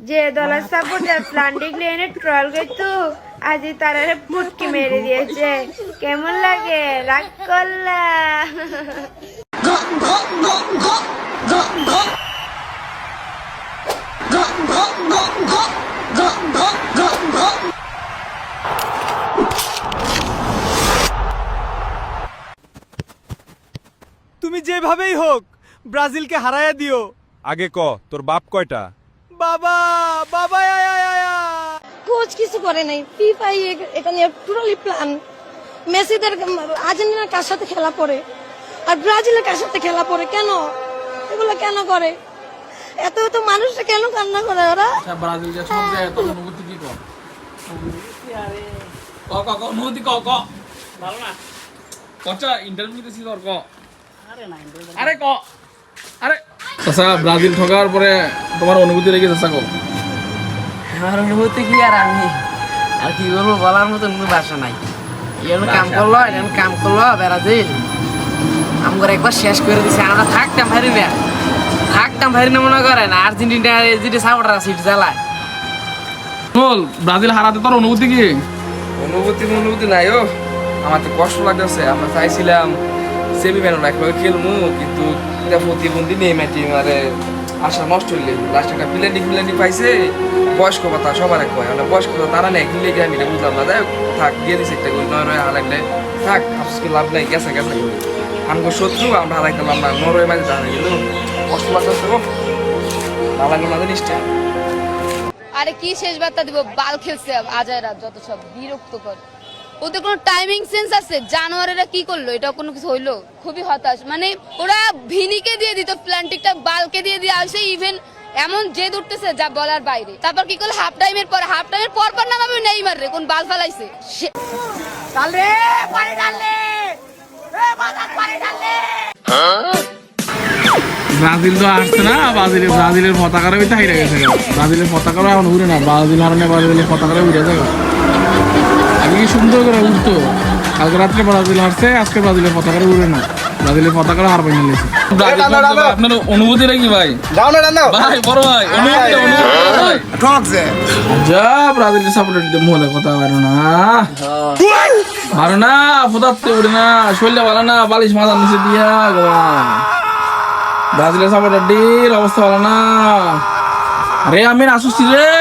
যে দলের সাপোর্টার প্লান্টিক লেনে ট্রল করতো আজি তারারে পুটকি মেরে দিয়েছে। কেমন লাগে? রাগ করলা? তুমি যেভাবেই হোক ব্রাজিলকে হারায়া দিও। আগে ক তোর বাপ কয়টা? বাবা বাবা আয়া আয়া। কোচ কিছু করে নাই, ফিফা এটা নিয়ে টোটালি প্ল্যান। মেসিদের আর্জেন্টিনার কার সাথে খেলা পড়ে আর ব্রাজিলের কার সাথে খেলা পড়ে, কেন এগুলো কেন করে? এত এত মানুষটা কেন কান্না করে ওরা? ব্রাজিলকে সব জায়গায় তোর অনুভূতি কি কর? অনুভূতি ক ক ভালো না কচা ইন্টারভিউ দিছিস তোর ক। আরে ক আরে চাচা ব্রাজিল ঠকার পরে তোমার অনুভূতি রেখে চাচা কো। আমার অনুভূতি কি আর কি বলবো, বলার মতন কোনো ভাষা নাই। এরকম কাম করলো, এরকম কাম করলো ব্রাজিল আমার একবার শেষ করে দিছে। আমরা থাকতাম ভারি না মনে করেন। আর্জেন্টিনা যেটা সাপোর্টার আছে সেটা জ্বালায়। বল ব্রাজিল হারাতে তোর অনুভূতি কি? অনুভূতি নাই ও, আমার তো কষ্ট লাগতেছে। আমরা চাইছিলাম সেমিফাইনাল একবার খেলবো, কিন্তু প্রতিবন্ধী নেই ম্যাচে মানে আশা নষ্ট হইলে লাস্টে একটা প্লেন্ডিং পাইছে। বয়স্ক কথা সবার এক হয়, বয়স্ক কথা তারা নেই কিনলে গিয়ে আমি এটা বুঝলাম না। যাই হোক, থাক দিয়ে দিছে একটা গোল, নয় হারাইলে থাক, আজকে লাভ নাই, গেছে আমাকে শত্রু আমরা হারাইতে পারলাম না। নরওয়ে ম্যাচে হারাই গেল, কষ্ট লাগতেছে গো, ভালো লাগলো না জিনিসটা। আরে কি শেষ বার্তা দিব, বাল খেলছে আজায়রা, যত সব বিরক্তকর। ওদের কোনো টাইমিং সেন্স আছে? জানুয়ারিরা কি করলো? এটা কোনো কিছু হইলো? খুবই হতাশ। মানে ওরা ভিনিকে দিয়ে দিত প্ল্যান্টিকটা, বালকে দিয়ে আসে। ইভেন এমন জেদ উঠতেছে যা বলার বাইরে। তারপর কি করলো? হাফ টাইমের পর নামাবে নেইমার রে, কোন বাল ফালাইছে। ব্রাজিল তো আসছে না, ব্রাজিলের পতাকারে ওইটা হাইরা গেছে। ব্রাজিলের পতাকারও এখন উড়ে না, ব্রাজিল হারানে ব্রাজিলের পতাকারে উড়ে যাবে। আগে কি সুন্দর করে উঠতো, কালকে রাত্রে ব্রাজিল হারছে, আজকে ব্রাজিলের পতাকারে উড়ে না, ব্রাজিলের পতাকারে হার পাইনা লেছে। আপনার অনুভূতিটা কি ভাই? ভাই বড় ভাই যা ব্রাজিলের সাপোর্টার দিতে মুখে কথা পারো না, পারো না, ফোটাতে উড়ে না, শরীরটা ভালো না, বালিশ মাথার নিচে দিয়া ব্রাজিলের সাপোর্টারটির অবস্থা ভালো না। আরে আমিন আসুসি রে,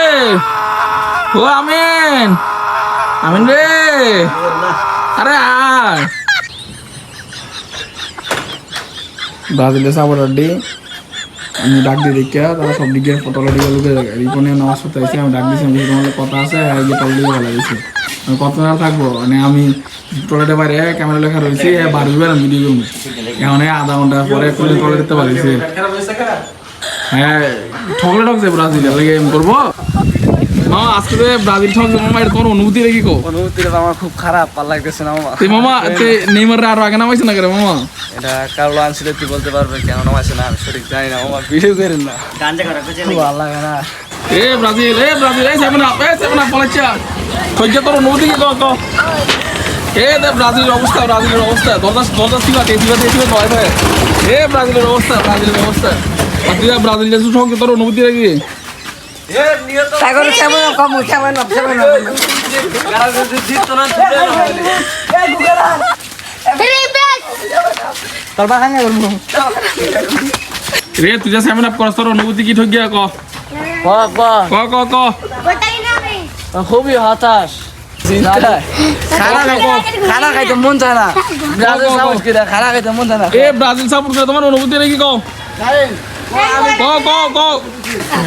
ও আমিন রে, আরে আয়। ব্রাজিলের সাপোর্টারটি আমি ডাক দিয়ে দেখি, তারা সব দিকে ফটোটা দিকে লুকে থাকে। রিপনে নামাজ পড়তে আসছি, আমি ডাক দিয়েছি, আমি তোমাদের কথা আছে, টল দিকে ভালো গেছে। আমি কত না থাকবো, মানে আমি টয়লেটে বাইরে ক্যামেরা লেখা রয়েছে, বাড়ি বেড়াম ভিডিও করবো। এখন আধা ঘন্টা পরে টয়লেট দিতে পারিছে। হ্যাঁ ঠকছে ব্রাজিল, লাগে এম করবো। আজকে ব্রাজিল ঠকছে মামা, এটা তোমার অনুভূতি রেখে কো? অনুভূতিটা আমার খুব খারাপ, ভালো লাগতেছে না মামা। মামা নেইমার আরো আগে নামাইছে না কেন মামা? এটা কারো আনছিল, তুই বলতে পারবে কেন নামাইছে না, আমি সঠিক জানি না মামা, ভিডিও করেন না, ভালো লাগে না। ব্রাজিল এই সেভেন আপ পলাচ্ছা সহ্য তোর অনুভূতি কি কো? ব্রাজিলের অবস্থা দরজা সিবাতে ভয় ভয়। ব্রাজিলের অবস্থা তুই ব্রাজিল যাচ্ছ ঠকছে, তোর অনুভূতি রেখে রে তুই যা সেভেন আপ করছ, তোর অনুভূতি কি ঠক গিয়া ক ক খুবই হতাশ, খানা খাইতে মন চায় না, খানা খাইতে মন চায় না। ব্রাজিল সাপোর্ট করে তোমার অনুভূতি রেখে কও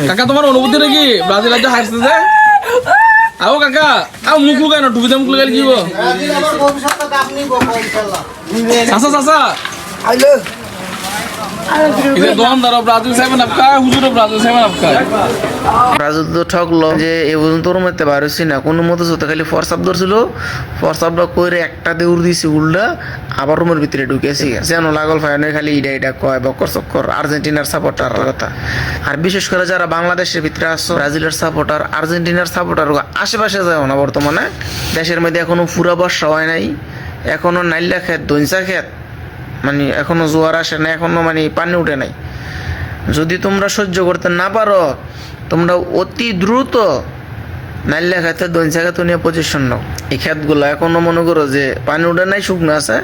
কাকা, তোমার অনুভূতি রেখে ব্রাজিল আজ হারছে যে আও কাকা, আও মুখ লুকায় না, টুপিতে মুখ লুকাইলে কি চাচা ব্রাজিল তো ঠকলো যে এ পর্যন্ত ওর মধ্যে বার হয়েছি না কোনো মতো, খালি ফরসাপ ধরছিল, ফরসাপটা করে একটা দেউর দিয়েছি উল্টা, আবার রুমের ভিতরে ঢুকেছি যেন লাগল ফাইনে খালি ইডা কয় বকর চক্কর আর্জেন্টিনার সাপোর্টার কথা। আর বিশেষ করে যারা বাংলাদেশের ভিতরে আসছো, ব্রাজিলের সাপোর্টার, আর্জেন্টিনার সাপোর্টার আশেপাশে যায় না। বর্তমানে দেশের মধ্যে এখনো পুরা বর্ষা হয় নাই, এখনো নাইলা ক্ষেত দইঞ্চা ক্ষেত, মানে এখনো জোয়ার আসে না, এখনো মানে পানি উঠে নাই। যদি তোমরা সহ্য করতে না পারো তোমরা অতি দ্রুত নাইলে খাতে দইনসা খাতে নিয়ে পজিশন নাও। এই ক্ষেতগুলো এখনো মনে করো যে পানি উঠে নাই, শুকনো আছে,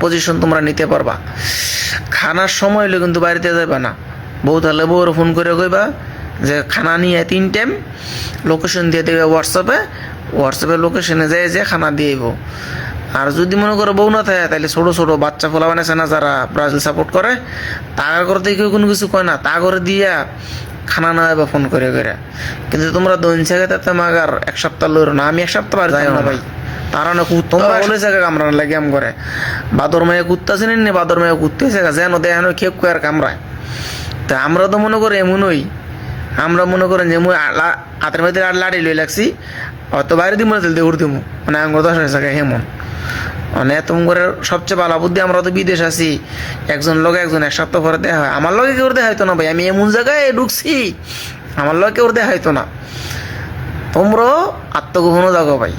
পজিশন তোমরা নিতে পারবা। খানার সময় হলে কিন্তু বাড়িতে যাবে না, বউ তাহলে বউর ফোন করে কইবা যে খানা নিয়ে 3 টাইম লোকেশন দিয়ে দেবে হোয়াটসঅ্যাপে লোকেশনে যায় যে খানা দিয়ে আইব। আর যদি মনে করো বউ না থাকে তাহলে ছোটো ছোটো বাচ্চা ফোলা বানাইছে না যারা ব্রাজিল সাপোর্ট করে, তার করতে কেউ কোনো কিছু কয় না, তা করে দিয়া খানা না বা ফোন করে করে। কিন্তু তোমরা দৈন জায়গায় তাতে মাগার 1 সপ্তাহ লইরো না, আমি 1 সপ্তাহ বার যাই না ভাই, তারা না তোমরা বলে জায়গা কামড়ানো লাগে আম করে। বাদর মায়া কুত্তা চিনেন নি, বাদর মায়া কুত্তেছে যেন দেখান খেপ আর কামড়ায়। তা আমরা তো মনে করি এমনই, আমরা মনে করেন যে হাতের মধ্যে লাড়ি লই লাগছি, হয়তো বাইরে দিব না তেল দৌড় দিব, মানে আঙ্গুর 10 জায়গায় হেমন মানে তোমার সবচেয়ে ভালো বুদ্ধি। আমরা তো বিদেশ আছি, একজন লগে একজন 1 সপ্তাহ পরে দেখা হয়। আমার লগে কেউ দেখা হইতো না ভাই, আমি এমন জায়গায় ঢুকছি আমার লগে কেউ দেখা হইতো না। তোমরাও আত্মগোপনও যাগো ভাই।